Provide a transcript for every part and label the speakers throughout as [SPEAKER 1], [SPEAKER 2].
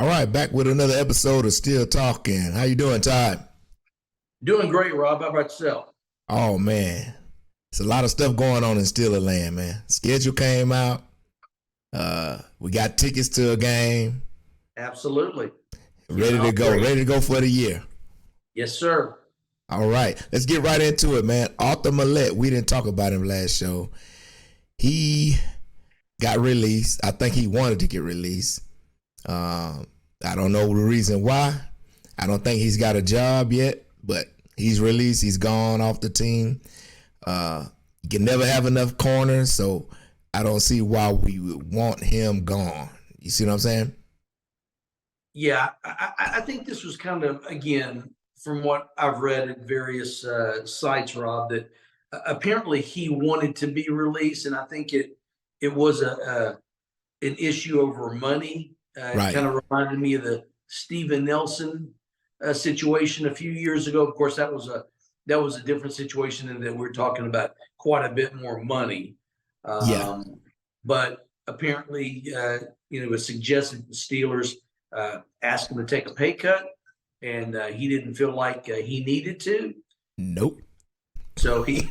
[SPEAKER 1] All right, back with another episode of Still Talking. How you doing, Todd?
[SPEAKER 2] Doing great, Rob. How about yourself?
[SPEAKER 1] Oh man, it's a lot of stuff going on in Steeler land, man. Schedule came out. We got tickets to a game.
[SPEAKER 2] Absolutely.
[SPEAKER 1] Ready to go.
[SPEAKER 2] Great.
[SPEAKER 1] Ready to go for the year.
[SPEAKER 2] Yes, sir.
[SPEAKER 1] All right, let's get right into it, man. Arthur Millette, we didn't talk about him last show. He got released. I think he wanted to get released. I don't know the reason why. I don't think he's got a job yet, but he's released. He's gone off the team. You can never have enough corners, so I don't see why we would want him gone. You see what I'm saying?
[SPEAKER 2] Yeah, I think this was kind of, again, from what I've read at various sites, Rob, that apparently he wanted to be released, and I think it was an issue over money.
[SPEAKER 1] Right.
[SPEAKER 2] It kind of reminded me of the Steven Nelson situation a few years ago. Of course, that was a different situation, and that we're talking about quite a bit more money.
[SPEAKER 1] Yeah.
[SPEAKER 2] But apparently, it was suggested the Steelers asked him to take a pay cut, and he didn't feel like he needed to.
[SPEAKER 1] Nope.
[SPEAKER 2] So he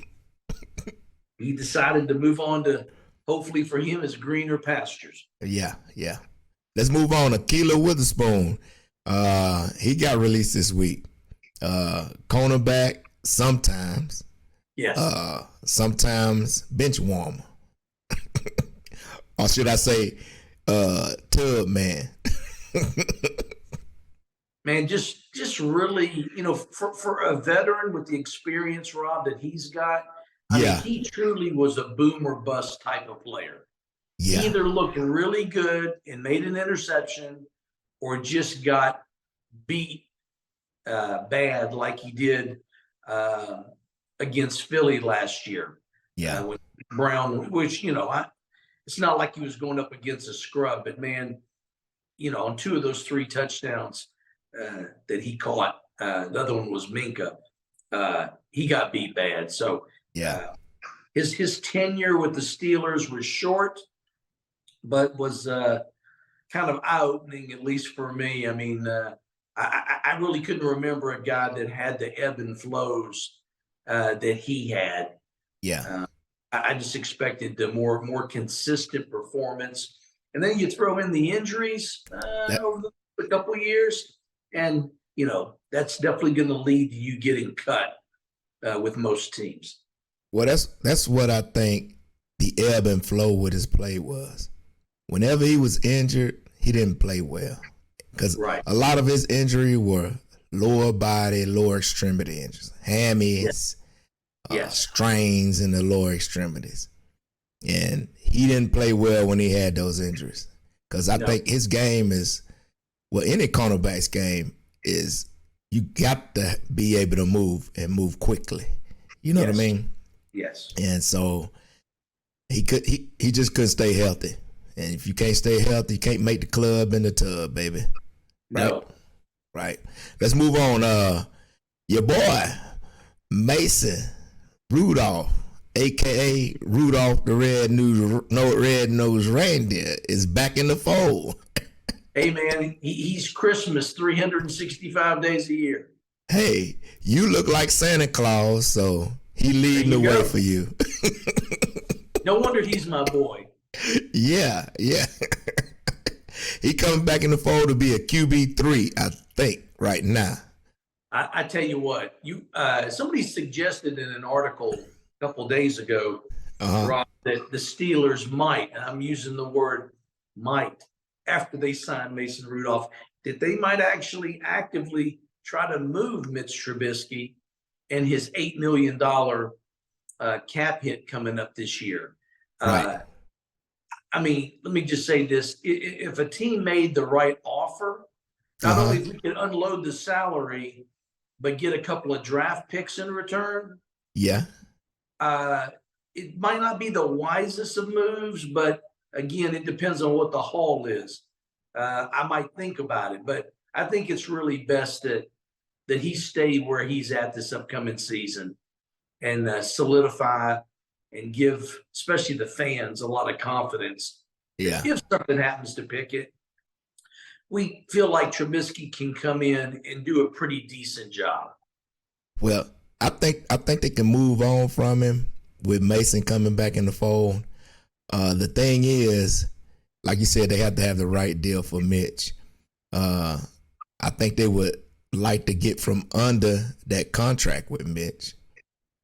[SPEAKER 2] decided to move on to, hopefully for him, is greener pastures.
[SPEAKER 1] Yeah. Let's move on. Ahkello Witherspoon. He got released this week. Cornerback sometimes.
[SPEAKER 2] Yes.
[SPEAKER 1] Sometimes bench warmer. Or should I say tub man.
[SPEAKER 2] Man, just really, for a veteran with the experience, Rob, that he's got, I mean, he truly was a boom or bust type of player.
[SPEAKER 1] Yeah.
[SPEAKER 2] He either looked really good and made an interception, or just got beat bad like he did against Philly last year.
[SPEAKER 1] Yeah.
[SPEAKER 2] With Brown, which, it's not like he was going up against a scrub, but man, on two of those three touchdowns that he caught, the other one was Minka, he got beat bad. So his tenure with the Steelers was short, but was kind of eye-opening, at least for me. I mean, I really couldn't remember a guy that had the ebb and flows that he had.
[SPEAKER 1] Yeah.
[SPEAKER 2] I just expected the more consistent performance. And then you throw in the injuries over a couple of years, and, that's definitely going to lead to you getting cut with most teams.
[SPEAKER 1] Well, that's what I think the ebb and flow with his play was. Whenever he was injured, he didn't play well, because a lot of his injury were lower body, lower extremity injuries, hammies, strains in the lower extremities. And he didn't play well when he had those injuries, because I think his game is, well, any cornerback's game is, you got to be able to move and move quickly. You know what I mean?
[SPEAKER 2] Yes.
[SPEAKER 1] And so he just couldn't stay healthy. And if you can't stay healthy, you can't make the club in the tub, baby.
[SPEAKER 2] No.
[SPEAKER 1] Right. Let's move on. Your boy, Mason Rudolph, a.k.a. Rudolph the Red-Nosed Reindeer, is back in the fold.
[SPEAKER 2] Hey, man, he's Christmas 365 days a year.
[SPEAKER 1] Hey, you look like Santa Claus, so he leading the way for you.
[SPEAKER 2] No wonder he's my boy.
[SPEAKER 1] Yeah. He coming back in the fold to be a QB3, I think, right now.
[SPEAKER 2] I tell you what, somebody suggested in an article a couple of days ago, Rob, that the Steelers might, and I'm using the word might, after they signed Mason Rudolph, that they might actually actively try to move Mitch Trubisky and his $8 million cap hit coming up this year.
[SPEAKER 1] Right.
[SPEAKER 2] I mean, let me just say this. If a team made the right offer, not only if we could unload the salary, but get a couple of draft picks in return.
[SPEAKER 1] Yeah.
[SPEAKER 2] It might not be the wisest of moves, but again, it depends on what the haul is. I might think about it, but I think it's really best that he stay where he's at this upcoming season and solidify and give, especially the fans, a lot of confidence.
[SPEAKER 1] Yeah.
[SPEAKER 2] If something happens to Pickett, we feel like Trubisky can come in and do a pretty decent job.
[SPEAKER 1] Well, I think they can move on from him with Mason coming back in the fold. The thing is, like you said, they have to have the right deal for Mitch. I think they would like to get from under that contract with Mitch.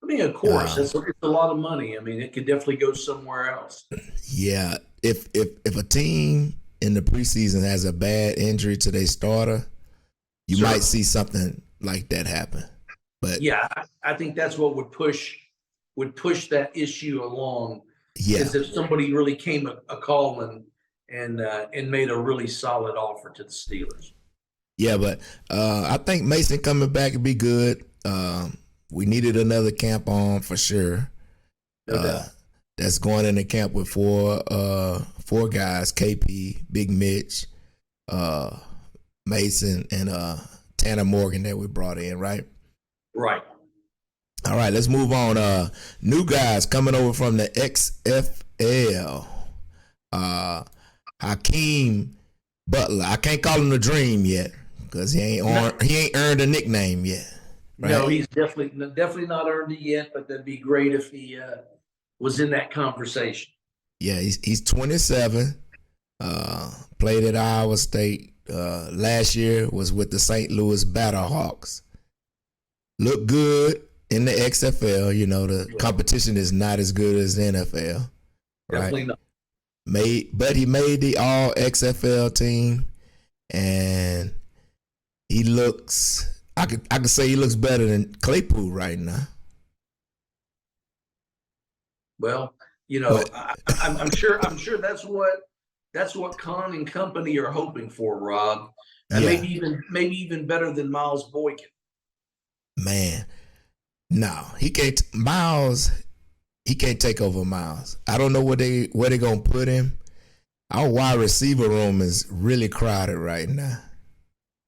[SPEAKER 2] I mean, of course, it's a lot of money. I mean, it could definitely go somewhere else.
[SPEAKER 1] Yeah, if a team in the preseason has a bad injury to their starter, you might see something like that happen. But
[SPEAKER 2] yeah, I think that's what would push that issue along.
[SPEAKER 1] Yeah,
[SPEAKER 2] is if somebody really came a calling and made a really solid offer to the Steelers.
[SPEAKER 1] Yeah, but I think Mason coming back would be good. We needed another camp on for sure.
[SPEAKER 2] No doubt.
[SPEAKER 1] That's going into camp with four guys: KP, Big Mitch, Mason, and Tanner Morgan that we brought in, right?
[SPEAKER 2] Right.
[SPEAKER 1] All right, let's move on. New guys coming over from the XFL. Hakeem Butler. I can't call him the Dream yet because he ain't earned a nickname yet. Right?
[SPEAKER 2] No, he's definitely not earned it yet, but that'd be great if he was in that conversation.
[SPEAKER 1] Yeah, he's 27. Played at Iowa State. Last year was with the St. Louis Battlehawks. Looked good in the XFL. You know, the competition is not as good as the NFL.
[SPEAKER 2] Definitely
[SPEAKER 1] right?
[SPEAKER 2] not.
[SPEAKER 1] But he made the All XFL team, and he looks. I could say he looks better than Claypool right now.
[SPEAKER 2] Well, you know, I'm sure that's what Khan and company are hoping for, Rob, and maybe even better than Miles Boykin.
[SPEAKER 1] Man, no, he can't. Miles, he can't take over Miles. I don't know where they gonna put him. Our wide receiver room is really crowded right now.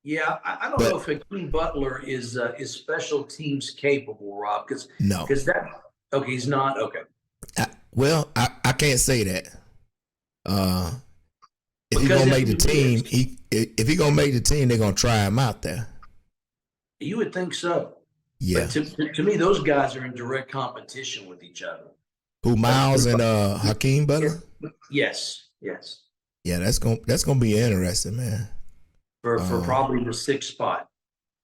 [SPEAKER 2] Yeah, I don't know if Hakeem Butler is special teams capable, Rob. Because he's not okay.
[SPEAKER 1] I can't say that. If he's gonna make the team, if he gonna make the team, they're gonna try him out there.
[SPEAKER 2] You would think so.
[SPEAKER 1] Yeah.
[SPEAKER 2] But to me, those guys are in direct competition with each other.
[SPEAKER 1] Who, Miles and Hakeem Butler?
[SPEAKER 2] Yes.
[SPEAKER 1] Yeah, that's gonna be interesting, man.
[SPEAKER 2] For probably the 6th spot.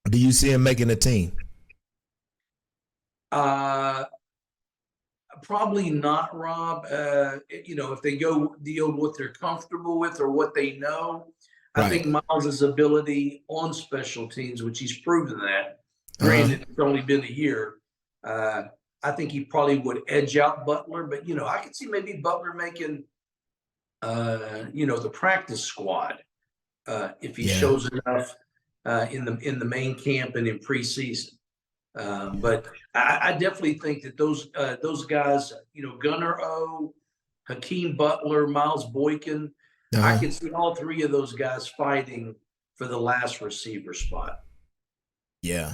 [SPEAKER 1] Do you see him making a team?
[SPEAKER 2] Probably not, Rob. If they go deal what they're comfortable with or what they know, I think Miles' ability on special teams, which he's proven that. Granted, it's only been a year. I think he probably would edge out Butler, but I could see maybe Butler making, the practice squad if he shows enough in the main camp and in preseason. But I definitely think that those guys, Gunnar O, Hakeem Butler, Miles Boykin, I can see all three of those guys fighting for the last receiver spot.
[SPEAKER 1] Yeah.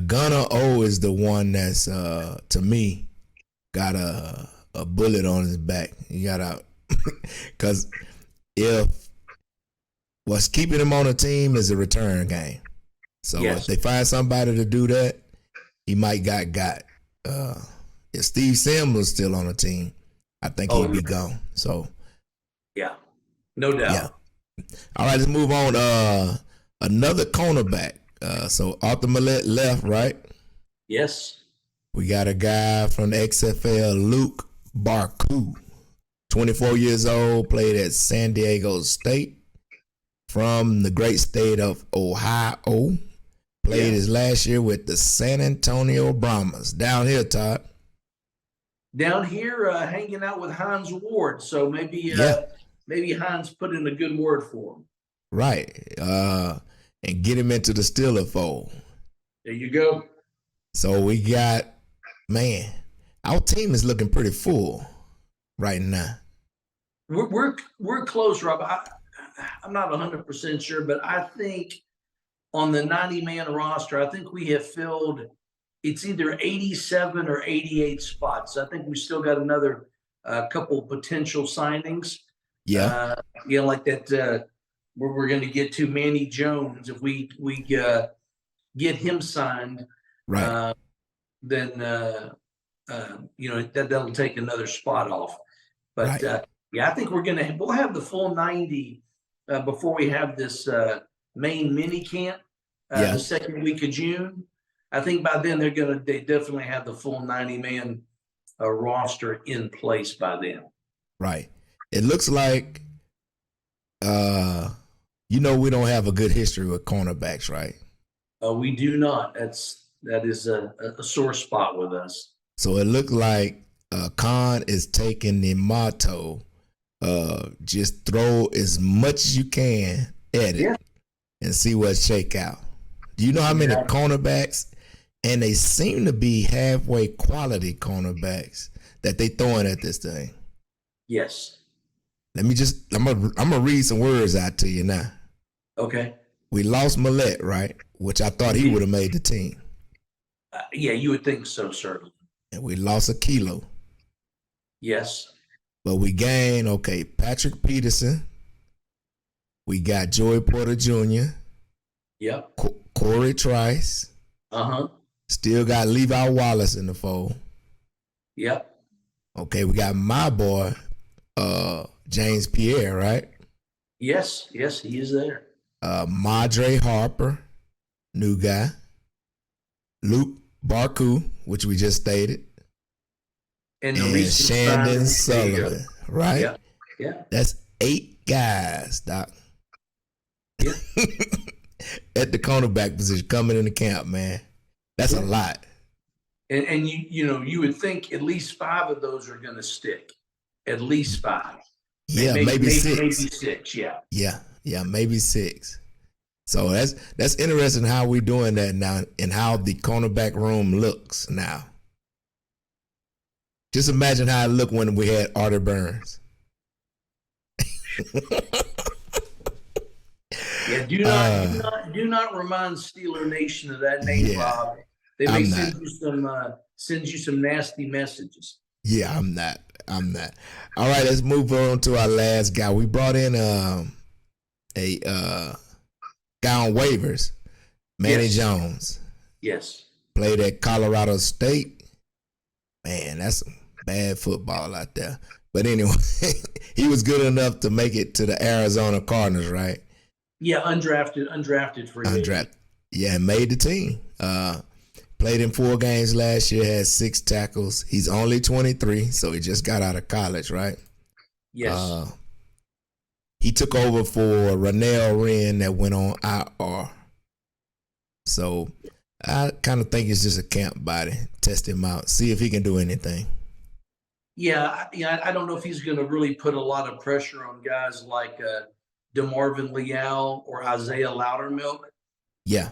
[SPEAKER 1] Gunnar O is the one that's to me got a bullet on his back. He got out because if what's keeping him on the team is a return game. So if they find somebody to do that, he might got. If Steve Sims was still on the team, I think he'd be gone. So
[SPEAKER 2] no doubt.
[SPEAKER 1] Yeah. All right, let's move on. Another cornerback. So Arthur Millette left, right?
[SPEAKER 2] Yes.
[SPEAKER 1] We got a guy from the XFL, Luq Barcoo, 24 years old, played at San Diego State from the great state of Ohio. Played his last year with the San Antonio Brahmas. Down here, Todd.
[SPEAKER 2] Down here, hanging out with Hines Ward. So maybe Hines put in a good word for him.
[SPEAKER 1] Right. And get him into the Steeler fold.
[SPEAKER 2] There you go.
[SPEAKER 1] So we got, our team is looking pretty full right now.
[SPEAKER 2] We're close, Rob. I'm not 100% sure, but I think on the 90-man roster, I think we have filled, it's either 87 or 88 spots. I think we still got another couple potential signings.
[SPEAKER 1] Yeah.
[SPEAKER 2] Like that. Where we're going to get to Manny Jones. If we get him signed,
[SPEAKER 1] Right.
[SPEAKER 2] then that'll take another spot off. But
[SPEAKER 1] Right.
[SPEAKER 2] I think we'll have the full 90 before we have this main mini camp
[SPEAKER 1] Yeah.
[SPEAKER 2] the second week of June. I think by then they definitely have the full 90-man roster in place by then.
[SPEAKER 1] Right. It looks like we don't have a good history with cornerbacks, right?
[SPEAKER 2] We do not. That is a sore spot with us.
[SPEAKER 1] So it looked like Khan is taking the motto, just throw as much as you can at it and see what shake out. Do you know how many cornerbacks, and they seem to be halfway quality cornerbacks that they throwing at this thing?
[SPEAKER 2] Yes.
[SPEAKER 1] I'm gonna read some words out to you now.
[SPEAKER 2] Okay.
[SPEAKER 1] We lost Millette, right? Which I thought he would have made the team.
[SPEAKER 2] Yeah, you would think so, certainly.
[SPEAKER 1] And we lost Ahkello.
[SPEAKER 2] Yes.
[SPEAKER 1] But we gained, Patrick Peterson. We got Joey Porter Jr.
[SPEAKER 2] Yep.
[SPEAKER 1] Corey Trice.
[SPEAKER 2] Uh-huh.
[SPEAKER 1] Still got Levi Wallace in the fold.
[SPEAKER 2] Yep.
[SPEAKER 1] Okay, we got my boy, James Pierre, right?
[SPEAKER 2] Yes, he is there.
[SPEAKER 1] Madre Harper, new guy. Luq Barcoo, which we just stated.
[SPEAKER 2] And
[SPEAKER 1] Shandon Sullivan, right?
[SPEAKER 2] Yeah.
[SPEAKER 1] That's 8 guys, Doc.
[SPEAKER 2] Yeah.
[SPEAKER 1] At the cornerback position coming into camp, man. That's a lot.
[SPEAKER 2] And you would think at least 5 of those are going to stick. At least 5.
[SPEAKER 1] Yeah, maybe 6.
[SPEAKER 2] Maybe 6, yeah.
[SPEAKER 1] Yeah, maybe 6. So that's interesting how we're doing that now and how the cornerback room looks now. Just imagine how it looked when we had Artie Burns.
[SPEAKER 2] Yeah, do not remind Steeler Nation of that name, Bob. They may send you some nasty messages.
[SPEAKER 1] Yeah, I'm not. All right, let's move on to our last guy. We brought in a guy on waivers, Manny Jones.
[SPEAKER 2] Yes.
[SPEAKER 1] Played at Colorado State. Man, that's some bad football out there. But anyway, he was good enough to make it to the Arizona Cardinals, right?
[SPEAKER 2] Yeah, undrafted free agent.
[SPEAKER 1] Undrafted. Yeah, made the team. Played in 4 games last year, had 6 tackles. He's only 23, so he just got out of college, right?
[SPEAKER 2] Yes.
[SPEAKER 1] He took over for Ronell Wren that went on IR. So I kind of think it's just a camp body. Test him out, see if he can do anything.
[SPEAKER 2] Yeah, I don't know if he's going to really put a lot of pressure on guys like DeMarvin Leal or Isaiah Loudermilk.
[SPEAKER 1] Yeah.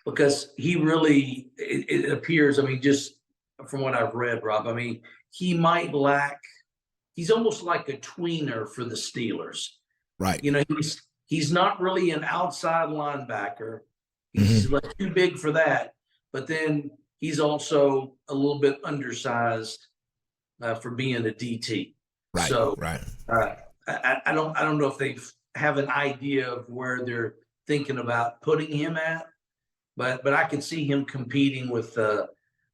[SPEAKER 2] Because he really, it appears, just from what I've read, Rob, he might lack, he's almost like a tweener for the Steelers.
[SPEAKER 1] Right.
[SPEAKER 2] He's not really an outside linebacker. He's like too big for that. But then he's also a little bit undersized for being a DT.
[SPEAKER 1] Right.
[SPEAKER 2] So
[SPEAKER 1] right.
[SPEAKER 2] I don't know if they have an idea of where they're thinking about putting him at. But I can see him competing with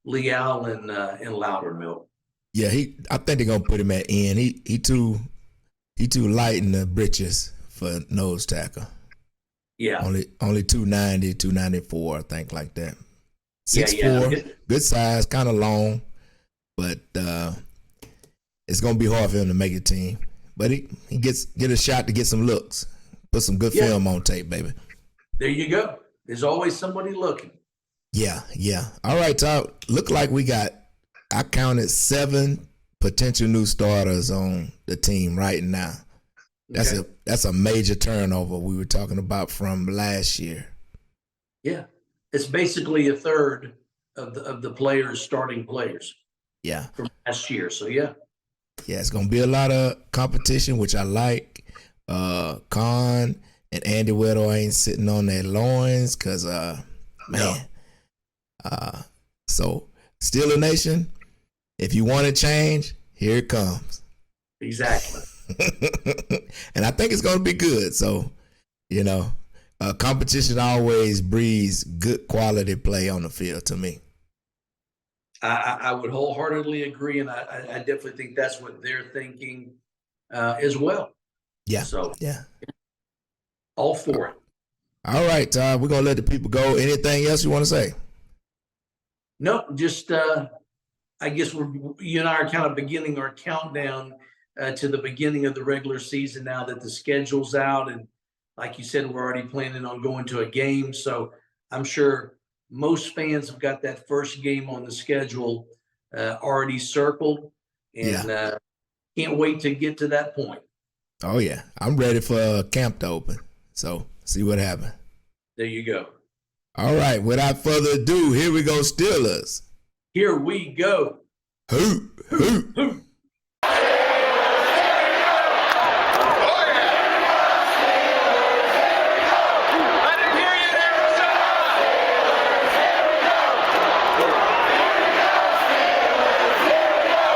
[SPEAKER 2] Leal and Loudermilk. Yeah,
[SPEAKER 1] I think they're gonna put him at end. He too light in the britches for nose tackle.
[SPEAKER 2] Yeah,
[SPEAKER 1] only 290, 294, I think, like that. 6'4", good size, kind of long, but it's gonna be hard for him to make a team. But he get a shot to get some looks, put some good film on tape, baby.
[SPEAKER 2] There you go. There's always somebody looking.
[SPEAKER 1] Yeah. All right, Todd. Look like I counted 7 potential new starters on the team right now. That's a major turnover we were talking about from last year.
[SPEAKER 2] Yeah. It's basically a third of the players, starting players.
[SPEAKER 1] Yeah.
[SPEAKER 2] From last year. So yeah.
[SPEAKER 1] Yeah, it's gonna be a lot of competition, which I like. Khan and Andy Weddle ain't sitting on their loins because, so Steeler Nation, if you want to change, here it comes.
[SPEAKER 2] Exactly.
[SPEAKER 1] And I think it's going to be good. So, competition always breeds good quality play on the field to me.
[SPEAKER 2] I would wholeheartedly agree, and I definitely think that's what they're thinking as well.
[SPEAKER 1] Yeah.
[SPEAKER 2] So,
[SPEAKER 1] yeah.
[SPEAKER 2] All for it.
[SPEAKER 1] All right, Todd, we're going to let the people go. Anything else you want to say?
[SPEAKER 2] No, just I guess you and I are kind of beginning our countdown to the beginning of the regular season now that the schedule's out. And like you said, we're already planning on going to a game. So I'm sure most fans have got that first game on the schedule already circled. And can't wait to get to that point.
[SPEAKER 1] Oh, yeah. I'm ready for camp to open. So see what happens.
[SPEAKER 2] There you go.
[SPEAKER 1] All right. Without further ado, here we go, Steelers.
[SPEAKER 2] Here we go.
[SPEAKER 1] Hoop, hoop, hoop.